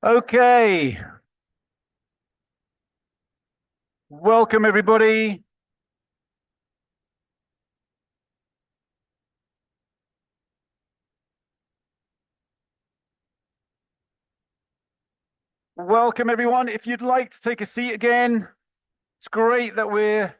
Okay, welcome everybody. Welcome everyone. If you'd like to take a seat again, it's great that we're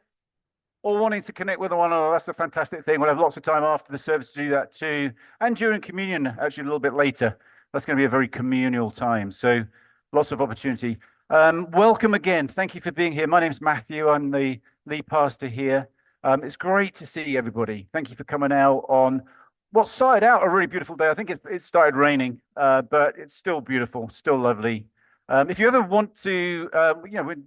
all wanting to connect with one another. That's a fantastic thing. We'll have lots of time after the service to do that too, and during communion, actually a little bit later. That's going to be a very communal time. So lots of opportunity. Welcome again. Thank you for being here. My name's Matthew. I'm the lead pastor here. It's great to see everybody. Thank you for coming out on what started out a really beautiful day. I think it started raining, but it's still beautiful, still lovely. If you ever want to,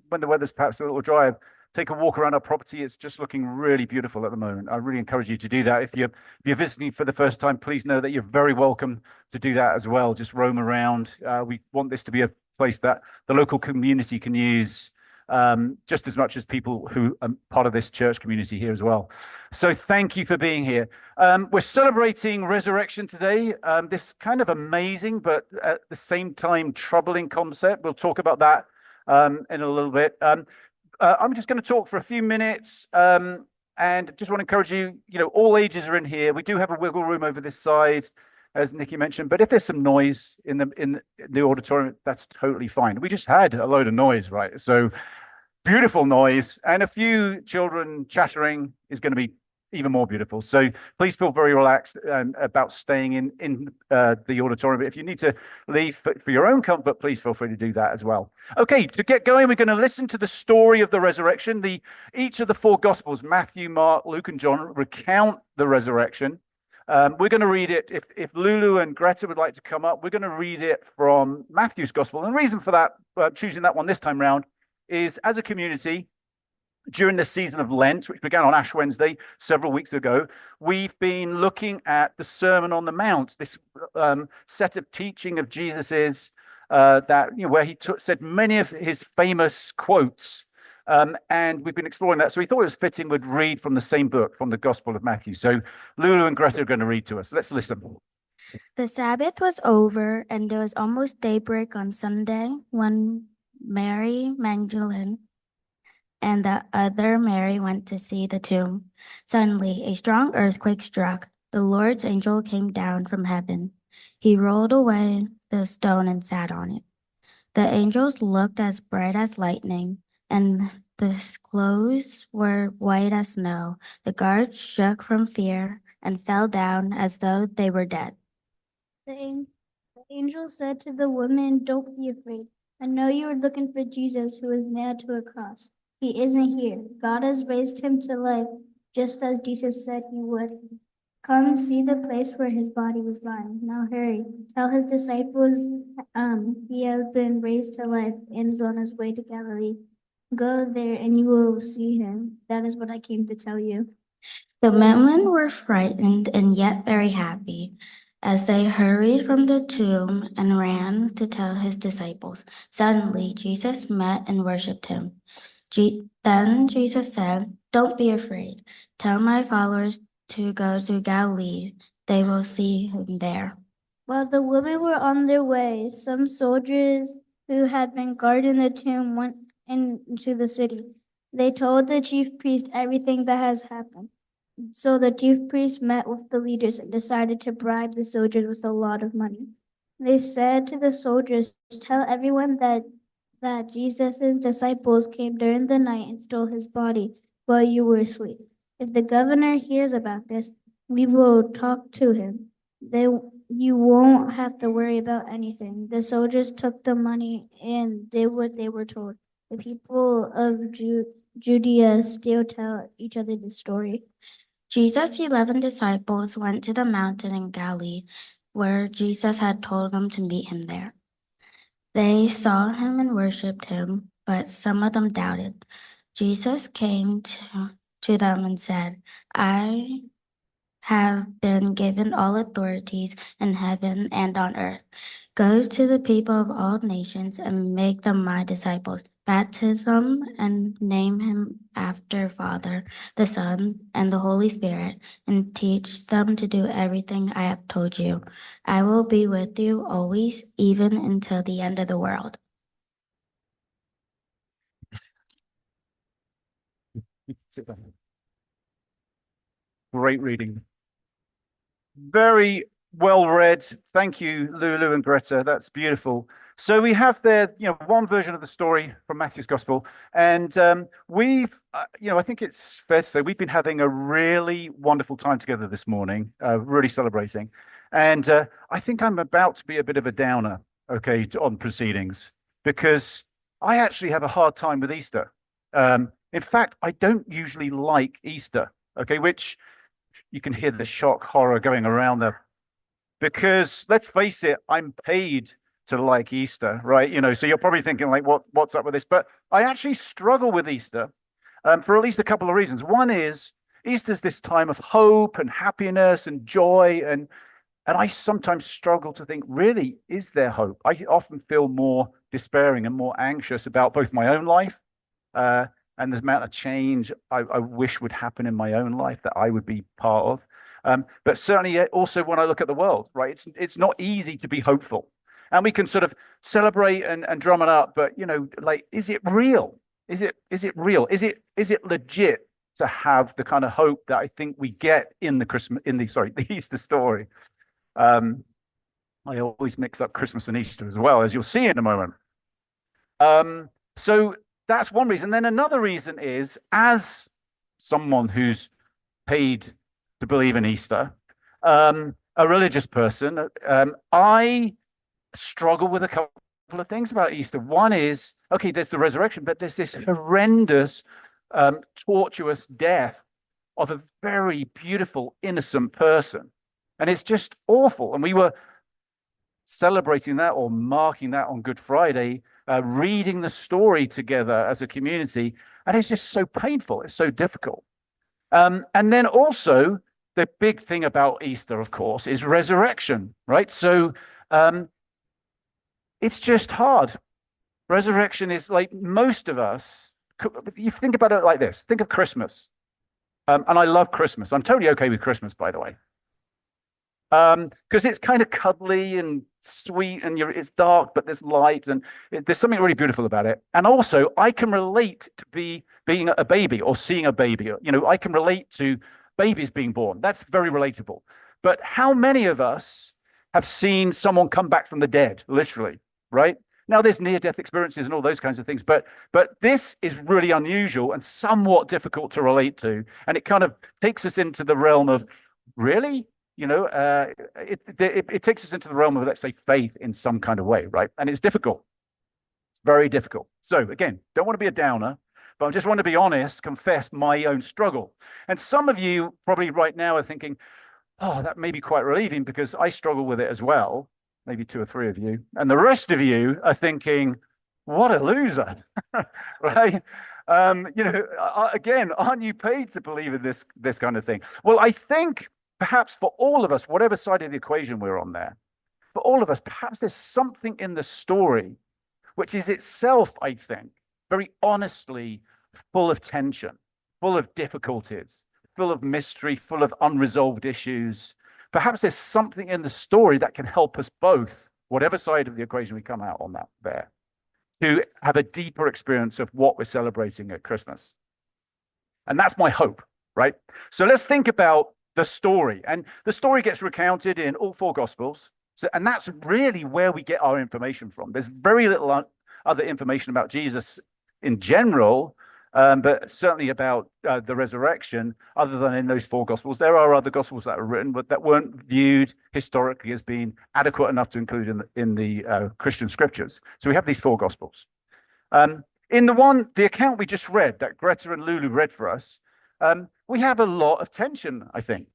when the weather's perhaps a little dry, take a walk around our property. It's just looking really beautiful at the moment. I really encourage you to do that. If you're visiting for the first time, please know that you're very welcome to do that as well. Just roam around. We want this to be a place that the local community can use just as much as people who are part of this church community here as well. So thank you for being here. We're celebrating resurrection today. This kind of amazing, but at the same time troubling concept. We'll talk about that in a little bit. I'm just going to talk for a few minutes and just want to encourage you, all ages are in here. We do have a wiggle room over this side, as Nikki mentioned, but if there's some noise in the auditorium, that's totally fine. We just had a load of noise, right? So beautiful noise and a few children chattering is going to be even more beautiful. So please feel very relaxed about staying in the auditorium. But if you need to leave for your own comfort, please feel free to do that as well. Okay, to get going, we're going to listen to the story of the resurrection. Each of the four Gospels, Matthew, Mark, Luke, and John, recount the resurrection. We're going to read it. If Lulu and Greta would like to come up, we're going to read it from Matthew's Gospel. And the reason for that, choosing that one this time round, is as a community, during the season of Lent, which began on Ash Wednesday several weeks ago, we've been looking at the Sermon on the Mount, this set of teaching of Jesus's that where he said many of his famous quotes, and we've been exploring that. So we thought it was fitting we'd read from the same book, from the Gospel of Matthew. So Lulu and Greta are going to read to us. Let's listen. The Sabbath was over, and it was almost daybreak on Sunday when Mary Magdalene and the other Mary went to see the tomb. Suddenly, a strong earthquake struck. The Lord's angel came down from heaven. He rolled away the stone and sat on it. The angels looked as bright as lightning, and the clothes were white as snow. The guards shook from fear and fell down as though they were dead. The angel said to the woman, "Don't be afraid. I know you are looking for Jesus who was nailed to a cross. He isn't here. God has raised him to life, just as Jesus said he would. Come see the place where his body was lying. Now hurry. Tell his disciples he has been raised to life and is on his way to Galilee. Go there and you will see him. That is what I came to tell you." The men were frightened and yet very happy as they hurried from the tomb and ran to tell his disciples. Suddenly, Jesus met and worshipped him. Then Jesus said, "Don't be afraid. Tell my followers to go to Galilee. They will see him there." While the women were on their way, some soldiers who had been guarding the tomb went into the city. They told the chief priest everything that has happened. So the chief priest met with the leaders and decided to bribe the soldiers with a lot of money. They said to the soldiers, "Tell everyone that Jesus' disciples came during the night and stole his body while you were asleep. If the governor hears about this, we will talk to him. You won't have to worry about anything." The soldiers took the money and did what they were told. The people of Judea still tell each other the story. Jesus' 11 disciples went to the mountain in Galilee, where Jesus had told them to meet him there. They saw him and worshipped him, but some of them doubted. Jesus came to them and said, I have been given all authorities in heaven and on earth. Go to the people of all nations and make them my disciples. Baptism and name him after Father, the Son, and the Holy Spirit, and teach them to do everything I have told you. I will be with you always, even until the end of the world. Great reading. Very well read. Thank you, Lulu and Greta. That's beautiful. So we have there, one version of the story from Matthew's Gospel, and we've, I think it's fair to say we've been having a really wonderful time together this morning, really celebrating. And I think I'm about to be a bit of a downer, okay, on proceedings, because I actually have a hard time with Easter. In fact, I don't usually like Easter, okay, which you can hear the shock horror going around there. Because let's face it, I'm paid to like Easter, right? So you're probably thinking like, what's up with this? But I actually struggle with Easter for at least a couple of reasons. One is Easter's this time of hope and happiness and joy, and I sometimes struggle to think, really, is there hope? I often feel more despairing and more anxious about both my own life and the amount of change I wish would happen in my own life that I would be part of. But certainly also when I look at the world, right? It's not easy to be hopeful. And we can sort of celebrate and drum it up, but like, is it real? Is it real? Is it legit to have the kind of hope that I think we get in the Easter story? I always mix up Christmas and Easter as well, as you'll see in a moment. So that's one reason. Then another reason is, as someone who's paid to believe in Easter, a religious person, I struggle with a couple of things about Easter. One is, okay, there's the resurrection, but there's this horrendous, tortuous death of a very beautiful, innocent person. And it's just awful. And we were celebrating that or marking that on Good Friday, reading the story together as a community. And it's just so painful. It's so difficult. And then also, the big thing about Easter, of course, is resurrection, right? So it's just hard. Resurrection is like most of us, you think about it like this. Think of Christmas. And I love Christmas. I'm totally okay with Christmas, by the way. Because it's kind of cuddly and sweet, and it's dark, but there's light, and there's something really beautiful about it. And also, I can relate to being a baby or seeing a baby. I can relate to babies being born. That's very relatable. But how many of us have seen someone come back from the dead, literally, right? Now, there's near-death experiences and all those kinds of things, but this is really unusual and somewhat difficult to relate to, and it kind of takes us into the realm of, really? It takes us into the realm of, let's say, faith in some kind of way, right? And it's difficult. It's very difficult. So again, don't want to be a downer, but I just want to be honest, confess my own struggle. And some of you probably right now are thinking, oh, that may be quite relieving because I struggle with it as well. Maybe 2 or 3 of you. And the rest of you are thinking, what a loser, right? Again, aren't you paid to believe in this kind of thing? Well, I think perhaps for all of us, whatever side of the equation we're on there, for all of us, perhaps there's something in the story which is itself, I think, very honestly full of tension, full of difficulties, full of mystery, full of unresolved issues. Perhaps there's something in the story that can help us both, whatever side of the equation we come out on that there, to have a deeper experience of what we're celebrating at Christmas. And that's my hope, right? So let's think about the story. And the story gets recounted in all 4 Gospels. And that's really where we get our information from. There's very little other information about Jesus in general, but certainly about the resurrection, other than in those 4 Gospels. There are other Gospels that are written, but that weren't viewed historically as being adequate enough to include in the Christian scriptures. So we have these 4 Gospels. In the account we just read, that Greta and Lulu read for us, we have a lot of tension, I think.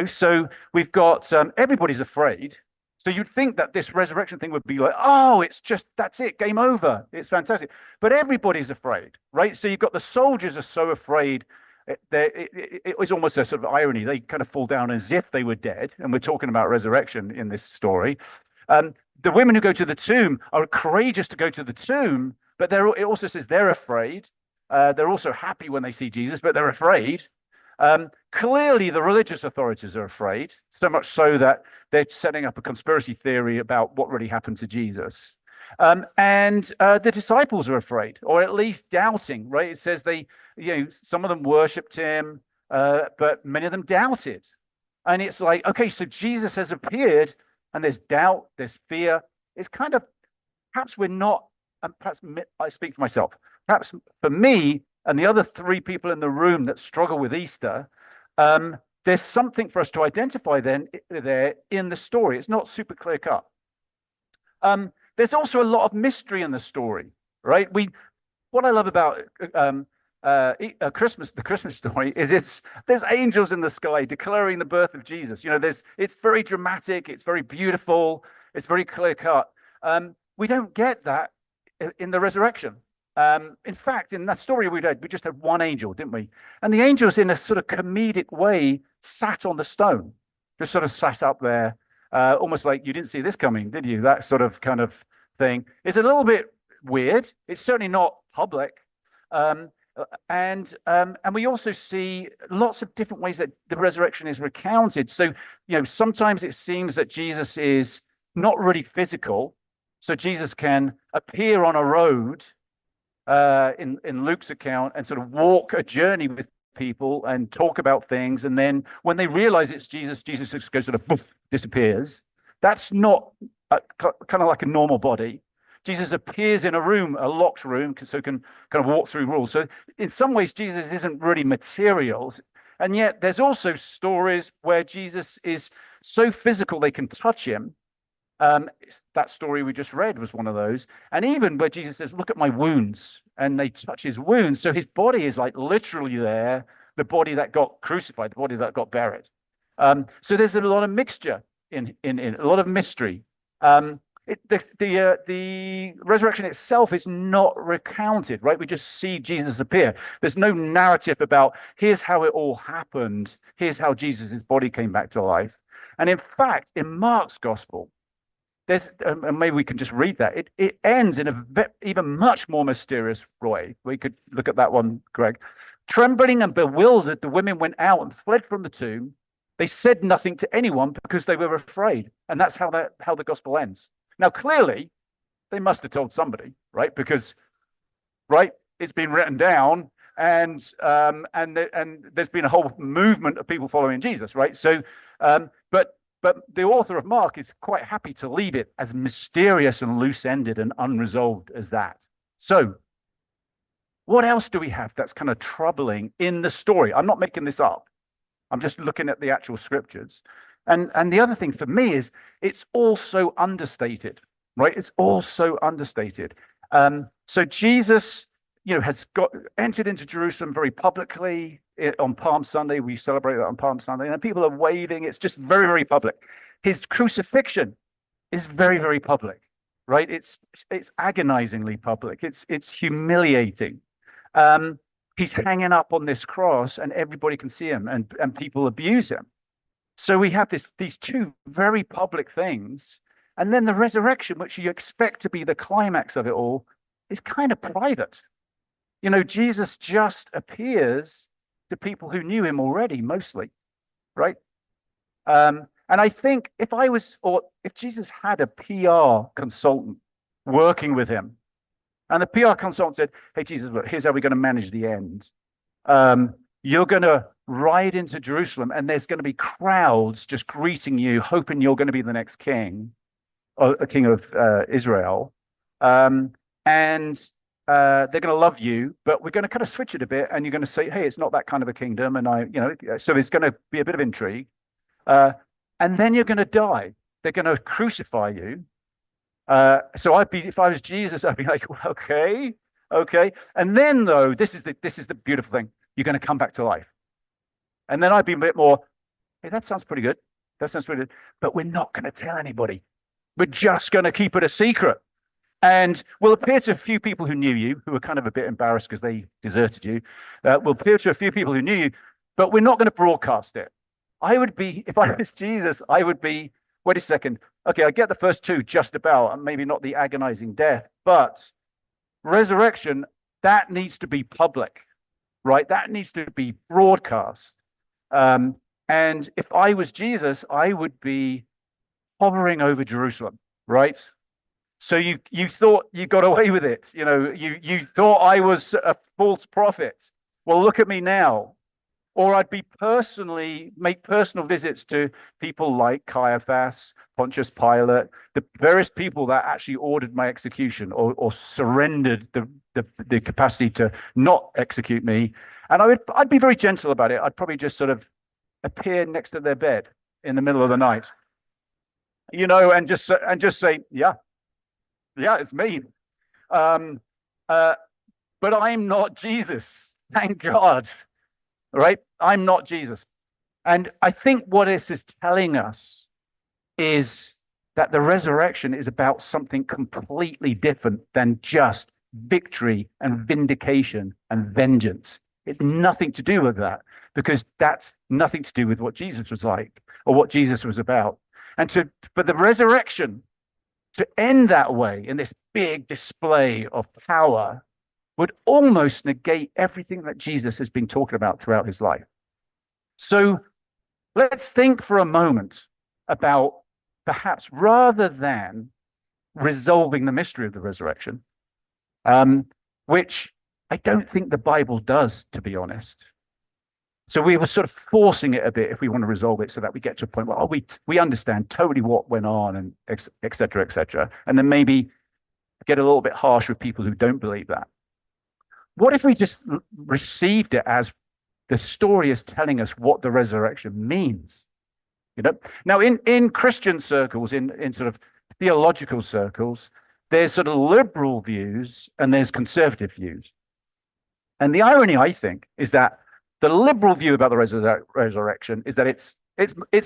So we've got everybody's afraid. So you'd think that this resurrection thing would be like, oh, that's it, game over. It's fantastic. But everybody's afraid, right? So you've got the soldiers are so afraid it was almost a sort of irony. They kind of fall down as if they were dead, and we're talking about resurrection in this story. The women who go to the tomb are courageous to go to the tomb, but it also says they're afraid. They're also happy when they see Jesus, but they're afraid. Clearly, the religious authorities are afraid, so much so that they're setting up a conspiracy theory about what really happened to Jesus. And the disciples are afraid, or at least doubting, right? It says some of them worshipped him, but many of them doubted. And it's like, okay, so Jesus has appeared, and there's doubt, there's fear. It's kind of, perhaps we're not, and perhaps I speak for myself, perhaps for me and the other three people in the room that struggle with Easter, there's something for us to identify there in the story. It's not super clear cut. There's also a lot of mystery in the story, right? What I love about the Christmas story is there's angels in the sky declaring the birth of Jesus. It's very dramatic, it's very beautiful, it's very clear cut. We don't get that in the resurrection. In fact, in that story we read, we just had one angel, didn't we? And the angels, in a sort of comedic way, sat on the stone, just sort of sat up there, almost like you didn't see this coming, did you? That sort of kind of thing. It's a little bit weird. It's certainly not public. And we also see lots of different ways that the resurrection is recounted. So, sometimes it seems that Jesus is not really physical. So Jesus can appear on a road in Luke's account and sort of walk a journey with people and talk about things. And then when they realize it's Jesus, Jesus just goes sort of poof, disappears. That's not kind of like a normal body. Jesus appears in a room, a locked room, so can kind of walk through walls. So in some ways, Jesus isn't really material. And yet there's also stories where Jesus is so physical they can touch him. That story we just read was one of those. And even where Jesus says, look at my wounds, and they touch his wounds. So his body is like literally there, the body that got crucified, the body that got buried. So there's a lot of mixture in a lot of mystery. The resurrection itself is not recounted, right? We just see Jesus appear. There's no narrative about here's how it all happened. Here's how Jesus' body came back to life. And in fact, in Mark's gospel, there's, and maybe we can just read that. It ends in a even much more mysterious way. We could look at that one, Greg. Trembling and bewildered, the women went out and fled from the tomb. They said nothing to anyone because they were afraid. And that's how the gospel ends. Now, clearly, they must have told somebody, right? Because, right, it's been written down, and there's been a whole movement of people following Jesus, right? So, but the author of Mark is quite happy to leave it as mysterious and loose-ended and unresolved as that. So, what else do we have that's kind of troubling in the story? I'm not making this up. I'm just looking at the actual scriptures. And the other thing for me is it's also understated, right? It's also understated. So Jesus, has entered into Jerusalem very publicly on Palm Sunday. We celebrate that on Palm Sunday, and people are waving. It's just very, very public. His crucifixion is very, very public, right? It's agonizingly public. It's humiliating. He's hanging up on this cross, and everybody can see him, and people abuse him. So we have these two very public things, and then the resurrection, which you expect to be the climax of it all, is kind of private. Jesus just appears to people who knew him already, mostly, right? And I think if Jesus had a PR consultant working with him, and the PR consultant said, "Hey, Jesus, look, here's how we're going to manage the end. You're going to ride into Jerusalem, and there's going to be crowds just greeting you, hoping you're going to be the next king, or a king of Israel. And they're going to love you, but we're going to kind of switch it a bit, and you're going to say, hey, it's not that kind of a kingdom, and so there's going to be a bit of intrigue. And then you're going to die. They're going to crucify you. So if I was Jesus, I'd be like, well, okay. And then though, this is the beautiful thing. You're going to come back to life. And then I'd be a bit more, hey, that sounds pretty good. That sounds pretty good. But we're not going to tell anybody. We're just going to keep it a secret. and will appear to a few people who knew you, who were kind of a bit embarrassed because they deserted you. Will appear to a few people who knew you, but we're not going to broadcast it. I would be, if I was Jesus, I would be, wait a second. Okay, I get the first two just about, and maybe not the agonizing death, but resurrection, that needs to be public, right? That needs to be broadcast. And if I was Jesus, I would be hovering over Jerusalem, right? So you thought you got away with it. You know, you thought I was a false prophet. Well, look at me now. Or I'd be make personal visits to people like Caiaphas, Pontius Pilate, the various people that actually ordered my execution or surrendered the capacity to not execute me. And I'd be very gentle about it. I'd probably just sort of appear next to their bed in the middle of the night, you know, and just say, yeah, it's me. But I'm not Jesus. Thank God. Right? I'm not Jesus. And I think what this is telling us is that the resurrection is about something completely different than just victory and vindication and vengeance. It's nothing to do with that, because that's nothing to do with what Jesus was like or what Jesus was about. And for the resurrection to end that way, in this big display of power, would almost negate everything that Jesus has been talking about throughout his life. So let's think for a moment about, perhaps rather than resolving the mystery of the resurrection, which I don't think the Bible does, to be honest. So we were sort of forcing it a bit if we want to resolve it, so that we get to a point where we understand totally what went on, and et cetera, et cetera. And then maybe get a little bit harsh with people who don't believe that. What if we just received it as the story is telling us what the resurrection means? You know, now in Christian circles, in sort of theological circles, there's sort of liberal views and there's conservative views. And the irony, I think, is that the liberal view about the resurrection is that it's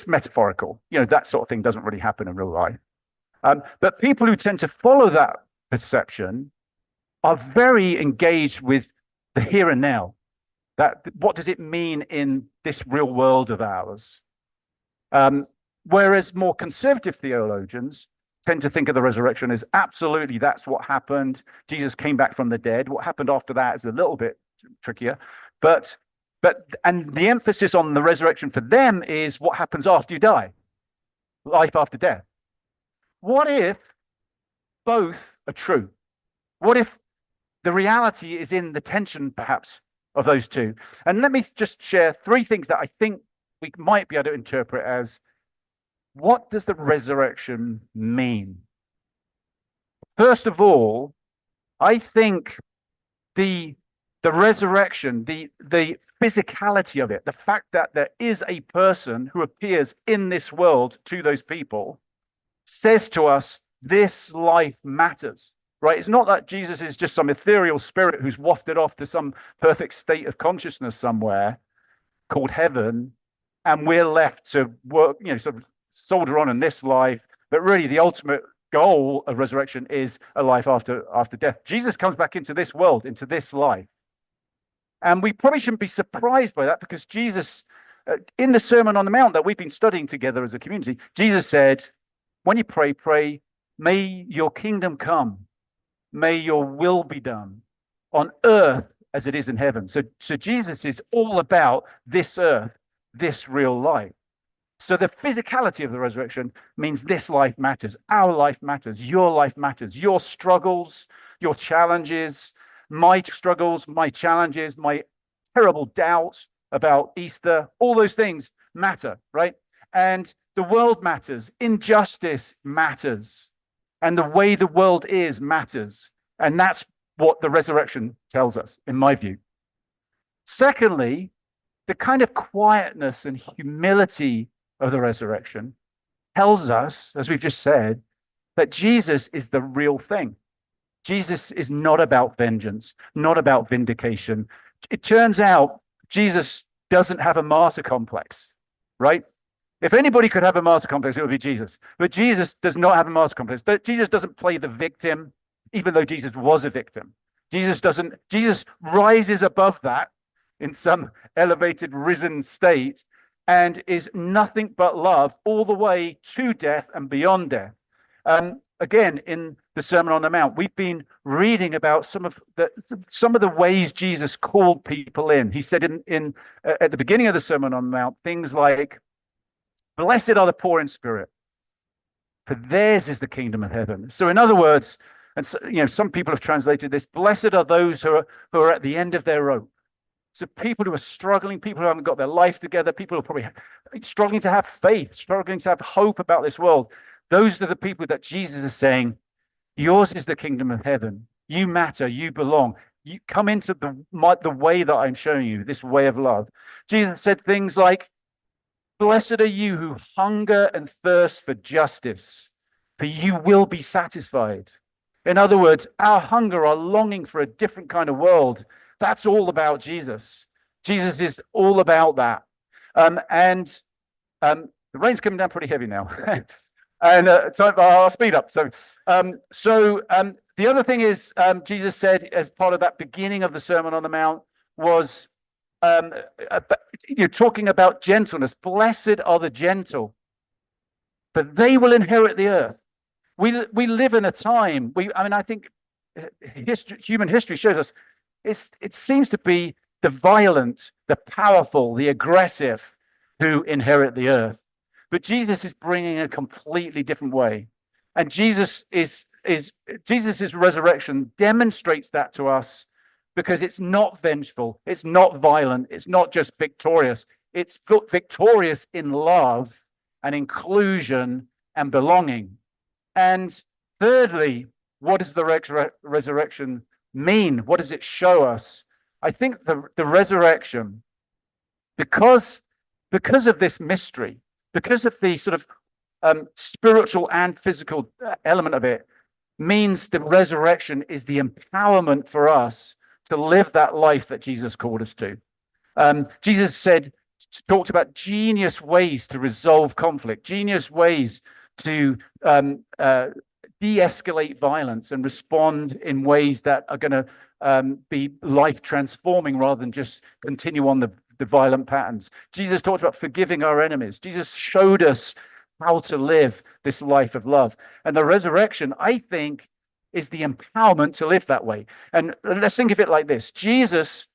metaphorical. You know, that sort of thing doesn't really happen in real life. But people who tend to follow that perception are very engaged with the here and now. That what does it mean in this real world of ours? Whereas more conservative theologians tend to think of the resurrection as absolutely that's what happened. Jesus came back from the dead. What happened after that is a little bit trickier. And the emphasis on the resurrection for them is what happens after you die, life after death. What if both are true? What if the reality is in the tension, perhaps, of those two? And let me just share three things that I think we might be able to interpret as, what does the resurrection mean? First of all, I think the resurrection, the physicality of it, the fact that there is a person who appears in this world to those people, says to us, this life matters. Right? It's not that Jesus is just some ethereal spirit who's wafted off to some perfect state of consciousness somewhere called heaven, and we're left to work, you know, sort of soldier on in this life. But really, the ultimate goal of resurrection is a life after death. Jesus comes back into this world, into this life. And we probably shouldn't be surprised by that, because Jesus, in the Sermon on the Mount that we've been studying together as a community, Jesus said, when you pray, may your kingdom come. May your will be done on earth as it is in heaven. So Jesus is all about this earth, this real life. So the physicality of the resurrection means this life matters. Our life matters. Your life matters. Your struggles, your challenges, my struggles, my challenges, my terrible doubt about Easter, all those things matter, right? And the world matters. Injustice matters. And the way the world is matters. And that's what the resurrection tells us, in my view. Secondly, the kind of quietness and humility of the resurrection tells us, as we've just said, that Jesus is the real thing. Jesus is not about vengeance, not about vindication. It turns out Jesus doesn't have a martyr complex, right? If anybody could have a martyr complex, it would be Jesus. But Jesus does not have a martyr complex. Jesus doesn't play the victim. even though Jesus was a victim. Jesus rises above that in some elevated, risen state and is nothing but love all the way to death and beyond death. Again, in the Sermon on the Mount, we've been reading about some of the ways Jesus called people in. He said at the beginning of the Sermon on the Mount things like, "Blessed are the poor in spirit, for theirs is the kingdom of heaven." So, in other words, and so, some people have translated this: "Blessed are those who are at the end of their rope." So, people who are struggling, people who haven't got their life together, people who are probably struggling to have faith, struggling to have hope about this world. Those are the people that Jesus is saying, yours is the kingdom of heaven. You matter. You belong. You come into the way that I'm showing you, this way of love. Jesus said things like, "Blessed are you who hunger and thirst for justice, for you will be satisfied." In other words, our hunger, our longing for a different kind of world, that's all about Jesus. Jesus is all about that. The rain's coming down pretty heavy now. And so I'll speed up. So the other thing is, Jesus said as part of that beginning of the Sermon on the Mount was, you're talking about gentleness. "Blessed are the gentle, for they will inherit the earth." We live in a time. I think human history shows us it seems to be the violent, the powerful, the aggressive who inherit the earth. But Jesus is bringing a completely different way, and Jesus's resurrection demonstrates that to us, because it's not vengeful, it's not violent, it's not just victorious. It's victorious in love and inclusion and belonging. And thirdly, what does the resurrection mean? What does it show us? I think the resurrection, because of this mystery, because of the sort of spiritual and physical element of it, means the resurrection is the empowerment for us to live that life that Jesus called us to. Jesus talked about genius ways to resolve conflict, genius ways to de-escalate violence and respond in ways that are going to be life transforming rather than just continue on the violent patterns. Jesus talked about forgiving our enemies. Jesus showed us how to live this life of love. And the resurrection, I think, is the empowerment to live that way. And let's think of it like this. Jesus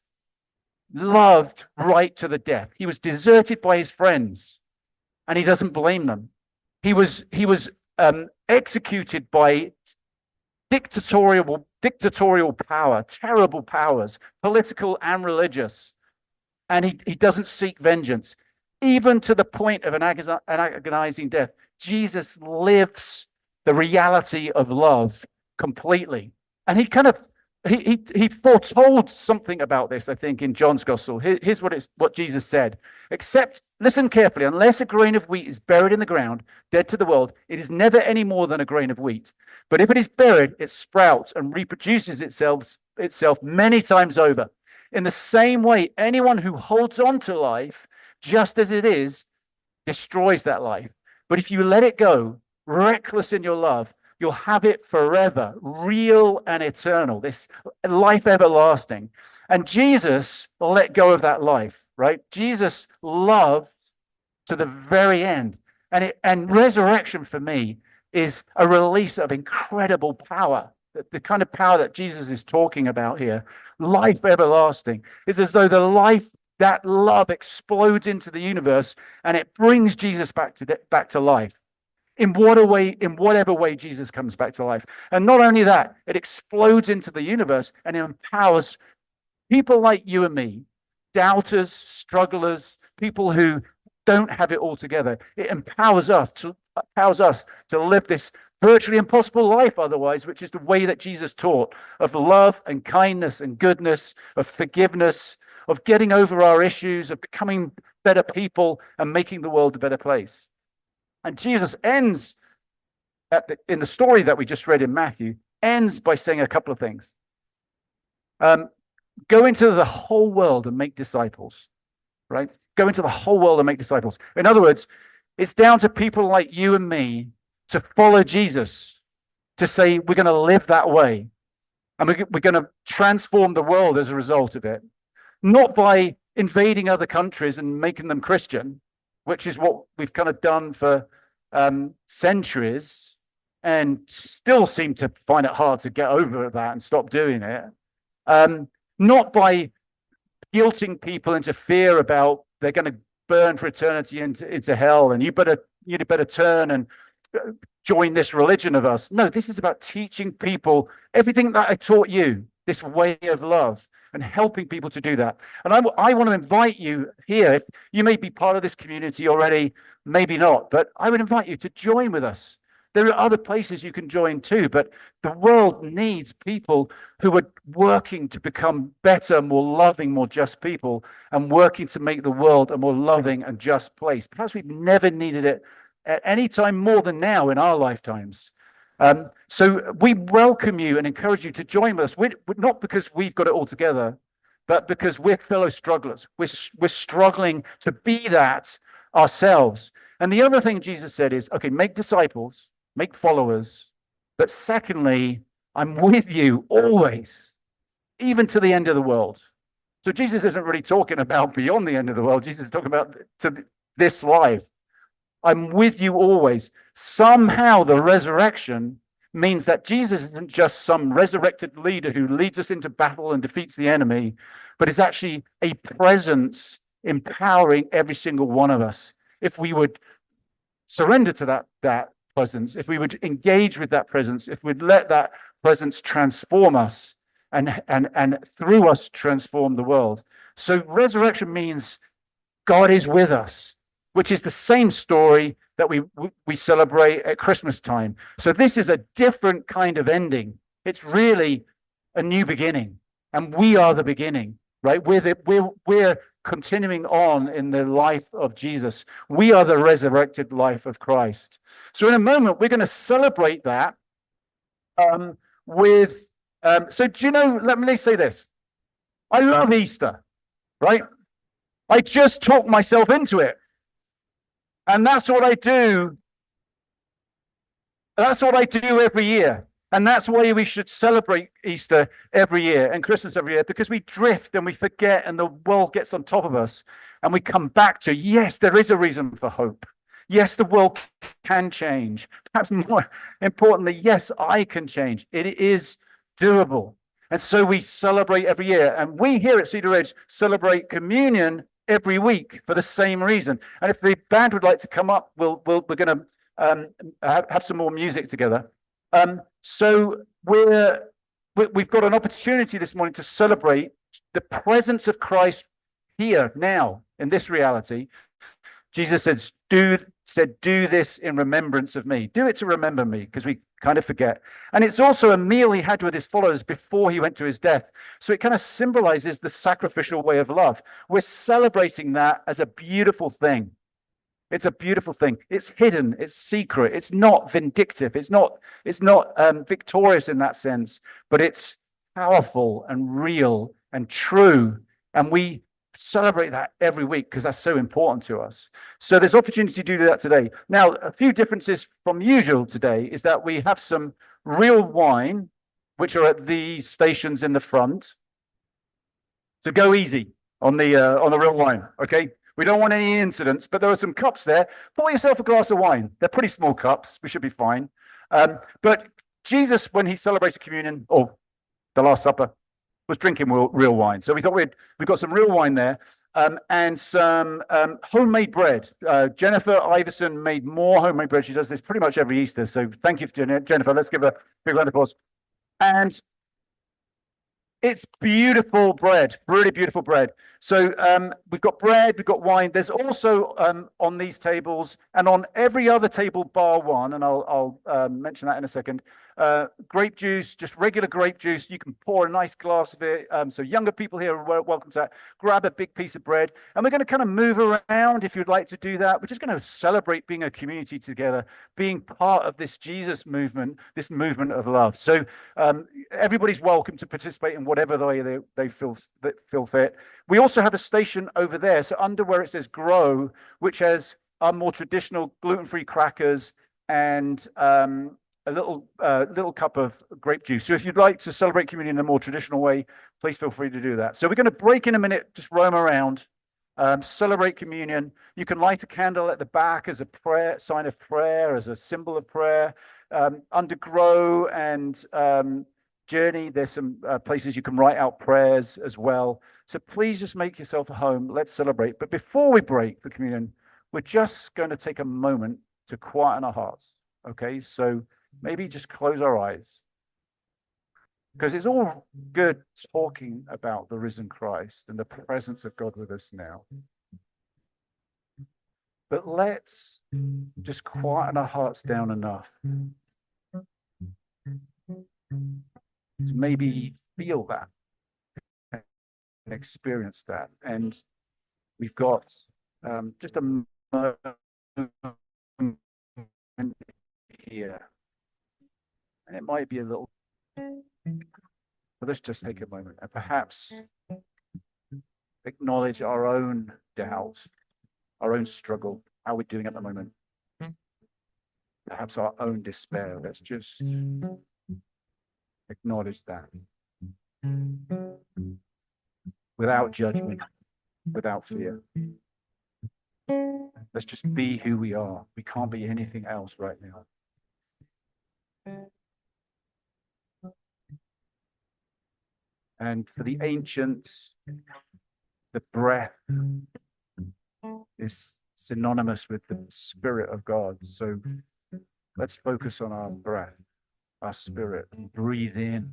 loved right to the death. He was deserted by his friends, and he doesn't blame them. He was executed by dictatorial power, terrible powers, political and religious. And he doesn't seek vengeance, even to the point of an agonizing death. Jesus lives the reality of love completely. And he foretold something about this, I think, in John's Gospel. Here's what Jesus said. "Except, listen carefully, unless a grain of wheat is buried in the ground, dead to the world, it is never any more than a grain of wheat. But if it is buried, it sprouts and reproduces itself many times over. In the same way, anyone who holds on to life just as it is destroys that life. But if you let it go, reckless in your love, you'll have it forever, real and eternal, this life everlasting." And Jesus let go of that life, right? Jesus loved to the very end. And resurrection for me is a release of incredible power. The kind of power that Jesus is talking about here, life everlasting, is as though that love explodes into the universe and it brings Jesus back to life. In whatever way Jesus comes back to life. And not only that, it explodes into the universe and it empowers people like you and me, doubters, strugglers, people who don't have it all together. It empowers us to live this virtually impossible life otherwise, which is the way that Jesus taught, of love and kindness and goodness, of forgiveness, of getting over our issues, of becoming better people and making the world a better place. And Jesus ends in the story that we just read in Matthew, ends by saying a couple of things. Go into the whole world and make disciples, right? Go into the whole world and make disciples. In other words, it's down to people like you and me to follow Jesus to say we're going to live that way. And we're going to transform the world as a result of it. Not by invading other countries and making them Christian, which is what we've kind of done for centuries, and still seem to find it hard to get over that and stop doing it. Not by guilting people into fear about they're going to burn for eternity into hell, and you better turn and join this religion of us. No, this is about teaching people everything that I taught you, this way of love, and helping people to do that. And I want to invite you here. If you may be part of this community already, maybe not, but I would invite you to join with us. There are other places you can join too, but the world needs people who are working to become better, more loving, more just people, and working to make the world a more loving and just place. Perhaps we've never needed it at any time more than now in our lifetimes. So we welcome you and encourage you to join us. We're not because we've got it all together, but because we're fellow strugglers. We're struggling to be that ourselves. And the other thing Jesus said is, okay, make disciples, make followers. But secondly, I'm with you always, even to the end of the world. So Jesus isn't really talking about beyond the end of the world. Jesus is talking about to this life. I'm with you always. Somehow the resurrection means that Jesus isn't just some resurrected leader who leads us into battle and defeats the enemy, but is actually a presence empowering every single one of us. If we would surrender to that presence, if we would engage with that presence, if we'd let that presence transform us and through us transform the world. So resurrection means God is with us, which is the same story that we celebrate at Christmas time. So this is a different kind of ending. It's really a new beginning, and we are the beginning, right? We're continuing on in the life of Jesus. We are the resurrected life of Christ. So in a moment, we're going to celebrate that with. So do you know? Let me say this. I love Easter, right? I just talked myself into it. And that's what I do. That's what I do every year. And that's why we should celebrate Easter every year and Christmas every year, because we drift and we forget and the world gets on top of us and we come back to, yes, there is a reason for hope. Yes, the world can change. Perhaps more importantly, yes, I can change. It is doable. And so we celebrate every year. And we here at Cedar Ridge celebrate communion every week for the same reason. And if the band would like to come up, we're going to have some more music together. So we've got an opportunity this morning to celebrate the presence of Christ here now in this reality. Jesus said, do this in remembrance of me. Do it to remember me, because we kind of forget. And it's also a meal he had with his followers before he went to his death. So it kind of symbolizes the sacrificial way of love. We're celebrating that as a beautiful thing. It's a beautiful thing. It's hidden. It's secret. It's not vindictive. It's not victorious in that sense, but it's powerful and real and true. And we celebrate that every week because that's so important to us. So there's opportunity to do that today. Now, a few differences from usual today is that we have some real wine, which are at the stations in the front. So go easy on the real wine, okay? We don't want any incidents, but there are some cups there. Pour yourself a glass of wine. They're pretty small cups. We should be fine. But Jesus, when he celebrated communion, or the Last Supper, was drinking real wine. So we thought we've got some real wine there and some homemade bread. Jennifer Iverson made more homemade bread. She does this pretty much every Easter. So thank you for doing it, Jennifer. Let's give her a big round of applause. And it's beautiful bread, really beautiful bread. So we've got bread, we've got wine. There's also on these tables and on every other table bar one, and I'll mention that in a second, grape juice, just regular grape juice. You can pour a nice glass of it. So younger people here are welcome to that. Grab a big piece of bread. And we're going to kind of move around if you'd like to do that. We're just going to celebrate being a community together, being part of this Jesus movement, this movement of love. So everybody's welcome to participate in whatever way they feel fit. We also have a station over there. So under where it says grow, which has our more traditional gluten-free crackers and a little cup of grape juice. So if you'd like to celebrate communion in a more traditional way, please feel free to do that. So we're going to break in a minute, just roam around, celebrate communion. You can light a candle at the back as a prayer, sign of prayer, as a symbol of prayer. Under Grow and Journey, there's some places you can write out prayers as well. So please just make yourself at home. Let's celebrate. But before we break for communion, we're just going to take a moment to quieten our hearts. Okay, so maybe just close our eyes, because it's all good talking about the risen Christ and the presence of God with us now. But let's just quieten our hearts down enough to maybe feel that and experience that. And we've got just a moment here. And it might be a little, but let's just take a moment and perhaps acknowledge our own doubt, our own struggle, how we're doing at the moment. Perhaps our own despair. Let's just acknowledge that without judgment, without fear. Let's just be who we are. We can't be anything else right now. And for the ancients, the breath is synonymous with the Spirit of God. So let's focus on our breath, our spirit, and breathe in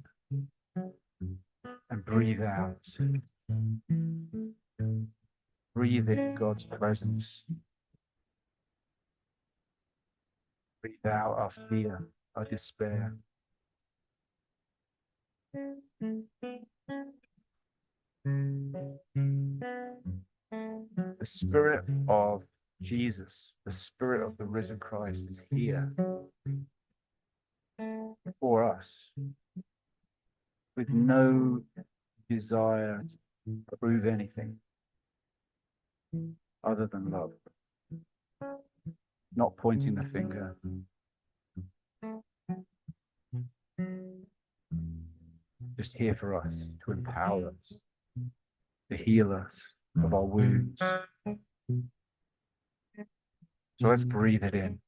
and breathe out. Breathe in God's presence. Breathe out our fear, our despair. The Spirit of Jesus, the Spirit of the risen Christ is here for us with no desire to prove anything other than love, not pointing the finger. Just here for us, to empower us, to heal us of our wounds. So let's breathe it in.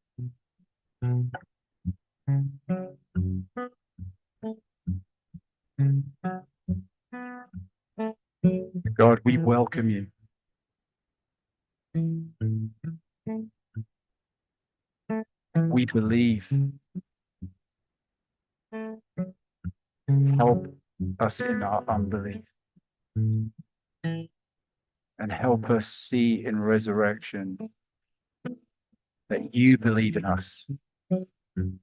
God, we welcome you. We believe. Help us in our unbelief. And help us see in resurrection that you believe in us. And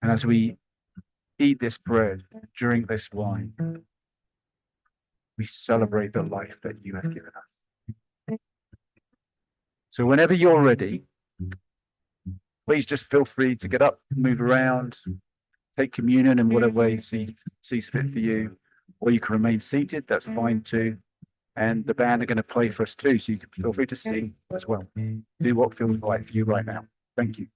as we eat this bread, drink this wine, we celebrate the life that you have given us. So whenever you're ready, please just feel free to get up, move around, take communion in whatever way sees fit for you, or you can remain seated, that's fine too. And the band are going to play for us too, so you can feel free to sing as well. Do what feels right for you right now. Thank you.